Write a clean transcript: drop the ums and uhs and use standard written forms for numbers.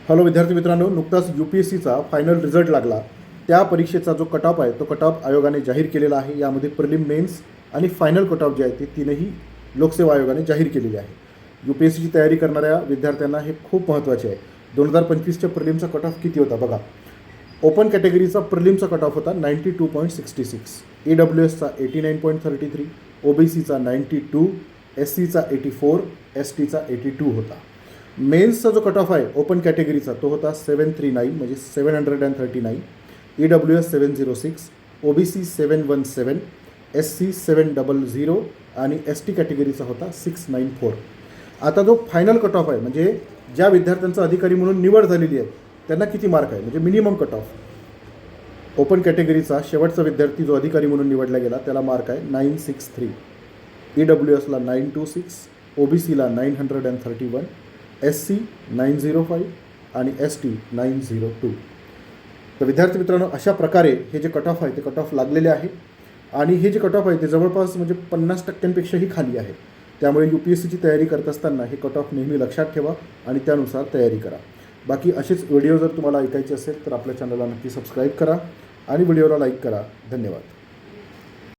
Hello विद्यार्थी मित्रांनो, नुकताच UPSCचा फायनल रिझल्ट लागला. त्या परीक्षेचा जो कट ऑफ आहे तो कट ऑफ आयोगाने जाहीर केलेला आहे. यामध्ये प्रिलिम मेन्स आणि फायनल कट ऑफ जे आहे ते तीनही लोकसेवा आयोगाने जाहीर केलेले आहे. UPSCची तयारी करणाऱ्या विद्यार्थ्यांना हे खूप महत्त्वाचे आहे. 2025च्या प्रिलिमचा कट ऑफ किती होता बघा. ओपन कॅटेगरीचा प्रिलिमचा कट ऑफ होता 92.66, EWSचा 89.33, OBCचा 92, SCचा 84, STचा 82 होता. मेन्सचा जो कट ऑफ आहे ओपन कॅटेगरीचा तो होता 739 म्हणजे 739, EWS 706, OBC 717, SC 700 आणि ST कॅटेगरीचा होता 694. आता जो फायनल कट ऑफ आहे म्हणजे ज्या विद्यार्थ्यांचा अधिकारी म्हणून निवड झालेली आहे त्यांना किती मार्क आहे म्हणजे मिनिमम कट ऑफ. ओपन कॅटेगरीचा शेवटचा विद्यार्थी जो अधिकारी म्हणून निवडला गेला त्याला मार्क आहे 963, EWSला 926, OBCला 931, SC 905 आणि ST 902. तर विद्यार्थी मित्रांनो, अशा प्रकारे हे जे कट ऑफ आहे ते कट ऑफ लागलेले आहे आणि हे जे कट ऑफ आहे ते जवळपास म्हणजे 50%पेक्षाही खाली आहे. त्यामुळे UPSCची तयारी करत असताना हे कट ऑफ नेहमी लक्षात ठेवा आणि त्यानुसार तयारी करा. बाकी असेच व्हिडिओ जर तुम्हाला ऐकायचे असेल तर आपल्या चॅनलला नक्की सबस्क्राईब करा आणि व्हिडिओला लाईक करा. धन्यवाद.